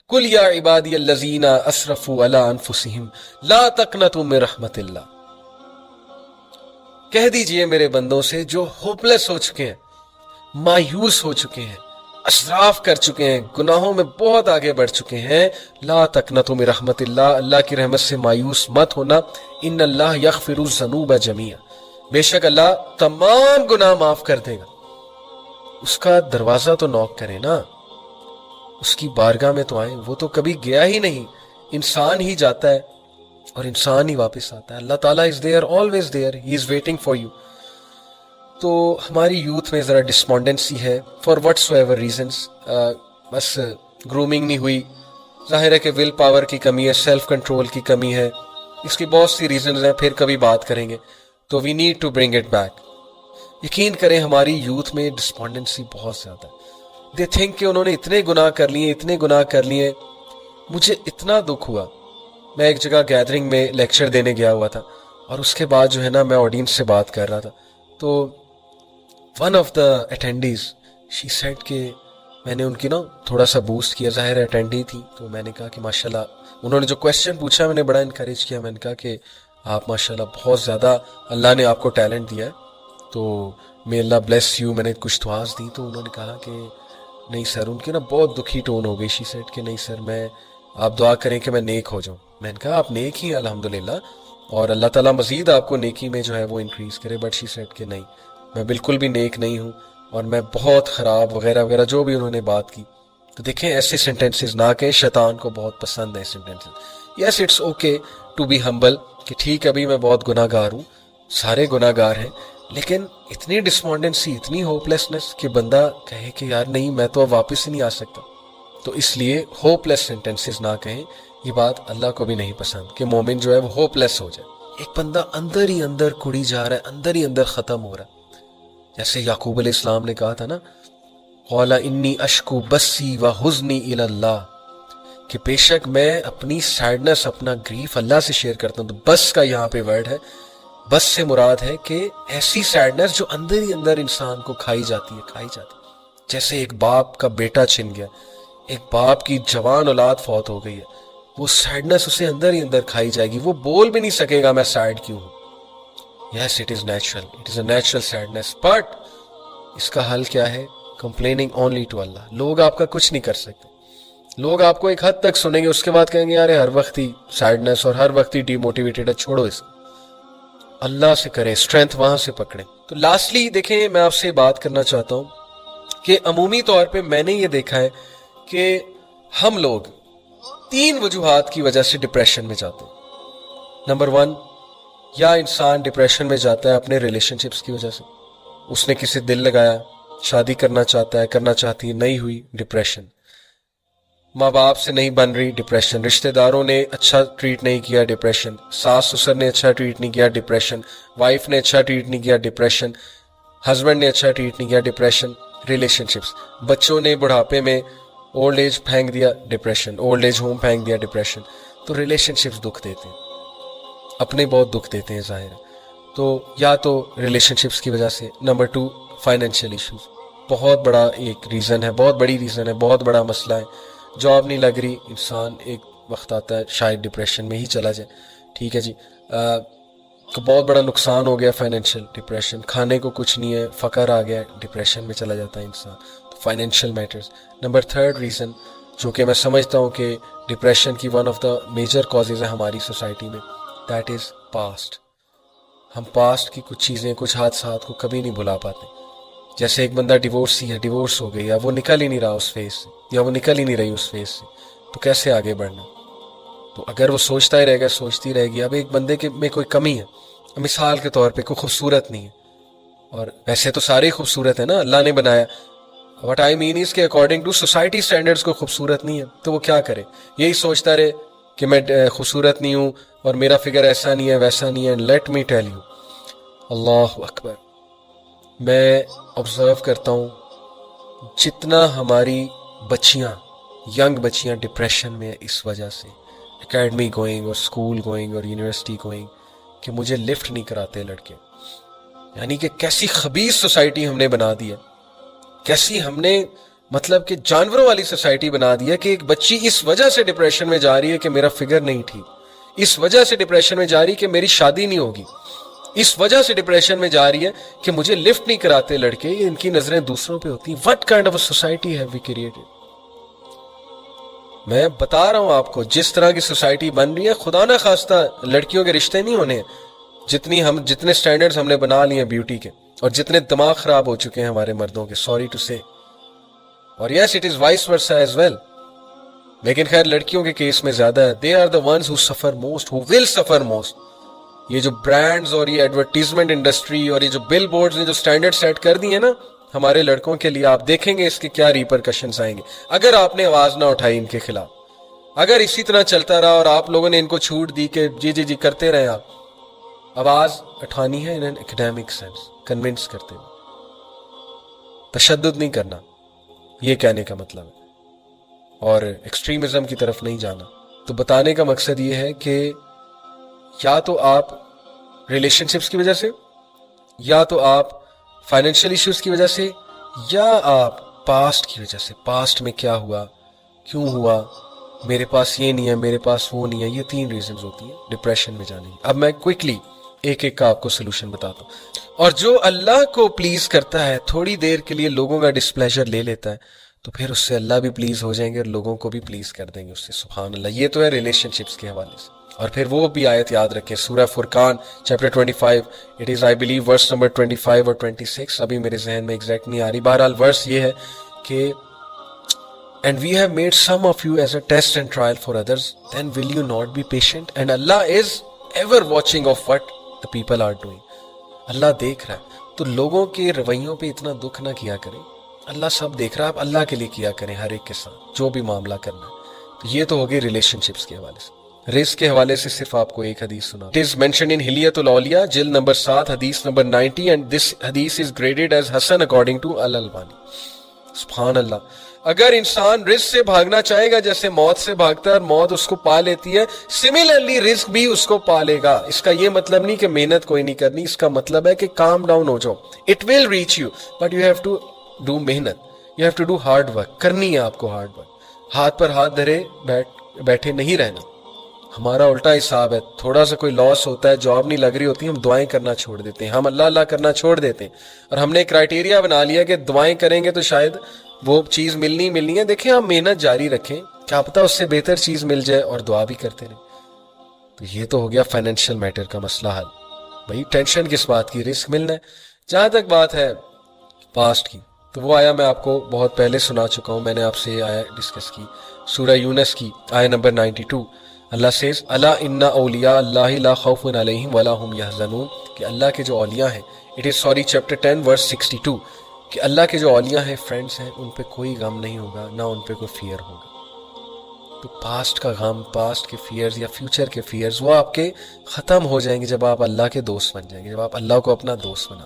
قل یا عبادی الذین اسرفوا علی انفسہم لا تقنطوا من رحمت اللہ، کہہ دیجئے میرے بندوں سے جو ہوپلیس ہو چکے ہیں، مایوس ہو چکے ہیں، اسراف کر چکے ہیں، گناہوں میں بہت آگے بڑھ چکے ہیں، لا تقنطوا من رحمت اللہ، اللہ کی رحمت سے مایوس مت ہونا، ان اللہ یغفر الذنوب جميعا، بے شک اللہ تمام گناہ معاف کر دے گا۔ اس کا دروازہ تو نوک کرے نا، اس کی بارگاہ میں تو آئیں، وہ تو کبھی گیا ہی نہیں، انسان ہی جاتا ہے اور انسان ہی واپس آتا ہے۔ اللہ تعالیٰ is there, always there, he is waiting for you. تو ہماری یوتھ میں ذرا ڈسپونڈنسی ہے فار وٹس ایور ریزنس، بس گرومنگ نہیں ہوئی، ظاہر ہے کہ ول پاور کی کمی ہے، سیلف کنٹرول کی کمی ہے، اس کی بہت سی ریزنز ہیں، پھر کبھی بات کریں گے۔ تو we need to bring it back. یقین کریں ہماری یوتھ میں ڈسپونڈنسی بہت زیادہ ہے۔ دے تھنک کہ انہوں نے اتنے گناہ کر لیے، اتنے گناہ کر لیے۔ مجھے اتنا دکھ ہوا، میں ایک جگہ گیدرنگ میں لیکچر دینے گیا ہوا تھا، اور اس کے بعد جو ہے نا میں آڈینس سے بات کر رہا تھا، تو one of the attendees she said کہ میں نے ان کی نا تھوڑا سا بوسٹ کیا، ظاہر اٹینڈی تھی، تو میں نے کہا کہ ماشاءاللہ، انہوں نے جو کویسچن پوچھا میں نے بڑا انکریج کیا، میں نے کہا کہ آپ ماشاءاللہ بہت زیادہ اللہ نے آپ کو ٹیلنٹ دیا ہے، تو may اللہ بلیس یو۔ میں نے کچھ دعاز دی تو انہوں نے کہا کہ نہیں سر، ان کی نا بہت دکھی ٹون ہو گئی، شی سیڈ کہ نہیں سر، میں آپ دعا کریں کہ میں نیک ہو جاؤں۔ میں نے کہا آپ نیک ہی الحمدللہ، اور اللہ تعالیٰ مزید آپ کو نیکی میں جو ہے وہ انکریز کرے، بٹ شی سیڈ کہ نہیں، میں بالکل بھی نیک نہیں ہوں، اور میں بہت خراب وغیرہ وغیرہ جو بھی انہوں نے بات کی۔ تو دیکھیں ایسے سینٹینسز نہ کہیں، شیطان کو بہت پسند ہے sentences. Yes it's okay to be humble, کہ ٹھیک ہے ابھی میں بہت گناہ گار ہوں، سارے گناہ گار ہیں، لیکن اتنی ڈسپونڈنسی، اتنی ہوپ لیسنس کہ بندہ کہے کہ یار نہیں میں تو اب واپس ہی نہیں آ سکتا۔ تو اس لیے ہوپ لیس سینٹینسز نہ کہیں، یہ بات اللہ کو بھی نہیں پسند کہ مومن جو ہے وہ ہوپ لیس ہو جائے۔ ایک بندہ اندر ہی اندر کڑی جا رہا ہے، اندر ہی اندر ختم ہو رہا ہے، جیسے یعقوب علیہ السلام نے کہا تھا نا، قال انی اشکو بسی و حزنی الی اللہ، کہ بے شک میں اپنی سیڈنس، اپنا گریف اللہ سے شیئر کرتا ہوں۔ تو بس کا یہاں پہ ورڈ ہے، بس سے مراد ہے کہ ایسی سیڈنس جو اندر ہی اندر انسان کو کھائی جاتی ہے۔ جیسے ایک باپ کا بیٹا چھن گیا، ایک باپ کی جوان اولاد فوت ہو گئی ہے، وہ سیڈنس اسے اندر ہی اندر کھائی جائے گی، وہ بول بھی نہیں سکے گا میں سیڈ کیوں ہوں۔ Yes it is natural, it is a natural sadness, but اس کا حل کیا ہے؟ Complaining only to Allah. لوگ آپ کا کچھ نہیں کر سکتے، لوگ آپ کو ایک حد تک سنیں گے، اس کے بعد کہیں گے یار ہر وقت ہی سیڈنس اور ہر وقت ہی ڈی موٹیویٹیڈ ہے، چھوڑو اس کو، اللہ سے کریں، اسٹرینتھ وہاں سے پکڑیں۔ تو لاسٹلی دیکھیں، میں آپ سے بات کرنا چاہتا ہوں کہ عمومی طور پہ میں نے یہ دیکھا ہے کہ ہم لوگ 3 وجوہات کی وجہ سے ڈپریشن میں جاتے ہیں۔ نمبر 1، یا انسان ڈپریشن میں جاتا ہے اپنے ریلیشن شپس کی وجہ سے، اس نے کسی دل لگایا، شادی کرنا چاہتا ہے، کرنا چاہتی ہے، نہیں ہوئی، ڈپریشن۔ ماں باپ سے نہیں بن رہی، ڈپریشن۔ رشتہ داروں نے اچھا ٹریٹ نہیں کیا، ڈپریشن۔ ساس سسر نے اچھا ٹریٹ نہیں کیا، ڈپریشن۔ وائف نے اچھا ٹریٹ نہیں کیا، ڈپریشن۔ ہسبینڈ نے اچھا ٹریٹ نہیں کیا، ڈپریشن۔ ریلیشن شپس، بچوں نے بڑھاپے میں اولڈ ایج پھینک دیا، ڈپریشن۔ اولڈ ایج ہوم پھینک دیا، ڈپریشن۔ تو ریلیشن شپس دکھ دیتے ہیں، اپنے بہت دکھ دیتے ہیں ظاہر ہے۔ تو یا تو ریلیشن شپس کی وجہ سے۔ نمبر 2، فائنینشیل ایشوز، بہت بڑا ایک ریزن ہے، بہت بڑی ریزن ہے، بہت بڑا مسئلہ ہے۔ جاب نہیں لگ رہی، انسان ایک وقت آتا ہے شاید ڈپریشن میں ہی چلا جائے، ٹھیک ہے جی۔ بہت بڑا نقصان ہو گیا، فائنینشیل، ڈپریشن۔ کھانے کو کچھ نہیں ہے، فقر آ گیا، ڈپریشن میں چلا جاتا ہے انسان، تو فائنینشیل میٹرز۔ نمبر 3 ریزن جو کہ میں سمجھتا ہوں کہ ڈپریشن کی one of the major causes ہے ہماری سوسائٹی میں، دیٹ از پاسٹ۔ ہم پاسٹ کی کچھ چیزیں، کچھ حادثات کو کبھی نہیں بھلا پاتے۔ جیسے ایک بندہ ڈیورس ہو گئی، یا وہ نکل ہی نہیں رہا اس فیز سے، یا وہ نکل ہی نہیں رہی اس فیز سے، تو کیسے آگے بڑھنا؟ تو اگر وہ سوچتا ہی رہے گا، سوچتی رہے گی، اب ایک بندے کے میں کوئی کمی ہے، مثال کے طور پہ کوئی خوبصورت نہیں ہے، اور ویسے تو سارے خوبصورت ہیں نا، اللہ نے بنایا، وٹ آئی مین از کہ اکارڈنگ ٹو سوسائٹی اسٹینڈرڈز کو خوبصورت نہیں ہے، تو وہ کیا کرے؟ یہی سوچتا رہے کہ میں خوبصورت نہیں ہوں، اور میرا فگر ایسا نہیں ہے، ویسا نہیں ہے۔ لیٹ می ٹیل یو، اللہ اکبر، میں آبزرو کرتا ہوں جتنا ہماری بچیاں، ینگ بچیاں ڈپریشن میں اس وجہ سے، اکیڈمی گوئنگ اور اسکول گوئنگ اور یونیورسٹی گوئنگ، کہ مجھے لفٹ نہیں کراتے لڑکے۔ یعنی کہ کیسی خبیث سوسائٹی ہم نے بنا دی ہے، کیسی ہم نے مطلب کہ جانوروں والی سوسائٹی بنا دیا کہ ایک بچی اس وجہ سے ڈپریشن میں جا رہی ہے کہ میرا فگر نہیں ٹھیک، اس وجہ سے ڈپریشن میں جا رہی کہ میری شادی نہیں ہوگی، اس وجہ سے ڈپریشن میں جا رہی ہے کہ مجھے لفٹ نہیں کراتے لڑکے، ان کی نظریں دوسروں پہ ہوتی ہیں. What kind of a society have we created؟ میں بتا رہا ہوں آپ کو جس طرح کی سوسائٹی بن رہی ہے، خدا نہ خواستہ لڑکیوں کے رشتے نہیں ہونے، جتنے سٹینڈرڈز ہم نے بنا لیے ہیں بیوٹی کے، اور جتنے دماغ خراب ہو چکے ہیں ہمارے مردوں کے، سوری ٹو سے. اور yes it is vice versa as well, لیکن خیر لڑکیوں کے کیس میں زیادہ ہے. They are the ones who سفر موسٹ، ہو ول سفر موسٹ. یہ جو برانڈز اور یہ ایڈورٹیزمنٹ انڈسٹری اور یہ جو بل بورڈز نے جو سٹینڈرڈ سیٹ کر دیے نا ہمارے لڑکوں کے لیے، آپ دیکھیں گے اس کے کیا ریپرکشنز آئیں گے اگر آپ نے آواز نہ اٹھائی ان کے خلاف. اگر اسی طرح چلتا رہا اور آپ لوگوں نے ان کو چھوٹ دی کہ جی جی جی کرتے رہے، آپ آواز اٹھانی ہے in an academic sense, convince کرتے ہوئے، تشدد نہیں کرنا، یہ کہنے کا مطلب ہے، اور ایکسٹریمزم کی طرف نہیں جانا. تو بتانے کا مقصد یہ ہے کہ یا تو آپ ریلیشن شپس کی وجہ سے، یا تو آپ فائنینشیل ایشوز کی وجہ سے، یا آپ پاسٹ کی وجہ سے، پاسٹ میں کیا ہوا، کیوں ہوا، میرے پاس یہ نہیں ہے، میرے پاس وہ نہیں ہے، یہ 3 ریزنز ہوتی ہیں ڈپریشن میں جانے کی. اب میں کوئکلی ایک ایک کا آپ کو سلوشن بتاتا ہوں. اور جو اللہ کو پلیز کرتا ہے تھوڑی دیر کے لیے لوگوں کا ڈسپلیجر لے لیتا ہے، تو پھر اس سے اللہ بھی پلیز ہو جائیں گے اور لوگوں کو بھی پلیز کر دیں گے اس سے. سبحان اللہ. یہ تو ہے ریلیشن شپس کے حوالے سے. اور پھر وہ بھی آیت یاد رکھیں، سورہ Furqan chapter 25، it is I believe verse number 25 اور 26، ابھی میرے ذہن میں ایگزیکٹ نہیں آ رہی. بہرحال ورس یہ ہے کہ And we have made some of you as a test and trial for others, then will you not be patient? And Allah is ever watching of what the people are doing. اللہ دیکھ رہا ہے، تو لوگوں کے رویوں پہ اتنا دکھ نہ کیا کریں. اللہ سب دیکھ رہا ہے، آپ اللہ کے لیے کیا کریں ہر ایک کے ساتھ جو بھی معاملہ کرنا ہے. تو یہ تو ہوگی ریلیشن شپس کے حوالے سے. رزق کے حوالے سے صرف آپ کو ایک حدیث سنا. It is mentioned in Hilyatul الاولیاء جلد نمبر 7 حدیث number 90 and this hadith is graded as Hasan according to Al-Albani. سبحان اللہ. اگر انسان رزق سے بھاگنا چاہے گا جیسے موت سے بھاگتا ہے اور موت اس کو پا لیتی ہے، سملرلی رزق بھی اس کو پا لے گا. اس کا یہ مطلب نہیں کہ محنت کوئی نہیں کرنی، اس کا مطلب ہے کہ کام ڈاؤن ہو جاؤ. It will reach you but you have to do محنت، you have to do hard work. کرنی ہے آپ کو ہارڈ ورک. ہاتھ پر ہاتھ دھرے بیٹھے نہیں رہنا. ہمارا الٹا حساب ہے، تھوڑا سا کوئی لاس ہوتا ہے، جاب نہیں لگ رہی ہوتی، ہم دعائیں کرنا چھوڑ دیتے ہیں، ہم اللہ اللہ کرنا چھوڑ دیتے ہیں. اور ہم نے کرائٹیریا بنا لیا کہ دعائیں کریں گے تو شاید وہ چیز ملنی ہے. دیکھیں آپ محنت جاری رکھیں، کیا پتہ اس سے بہتر چیز مل جائے، اور دعا بھی کرتے رہیں. تو یہ تو ہو گیا فائنینشیل میٹر کا مسئلہ حل. بھائی ٹینشن کس بات کی، رزق ملنا ہے. جہاں تک بات ہے پاسٹ کی، تو وہ آیا میں آپ کو بہت پہلے سنا چکا ہوں، میں نے آپ سے یہ آیا ڈسکس کی، سورہ یونس کی آیہ نمبر 92. اللہ says الا ان اولیاء اللہ لا خوف علیہم ولا هم یحزنون، کہ اللہ کے جو اولیاء ہیں، اٹ از سوری چیپٹر 10 ورس 62، کہ اللہ کے جو اولیاء ہیں، فرینڈز ہیں، ان پہ کوئی غم نہیں ہوگا، نہ ان پہ کوئی فیئر ہوگا. تو پاسٹ کا غم، پاسٹ کے فیئرز یا فیوچر کے فیئرز، وہ آپ کے ختم ہو جائیں گے جب آپ اللہ کے دوست بن جائیں گے، جب آپ اللہ کو اپنا دوست بنا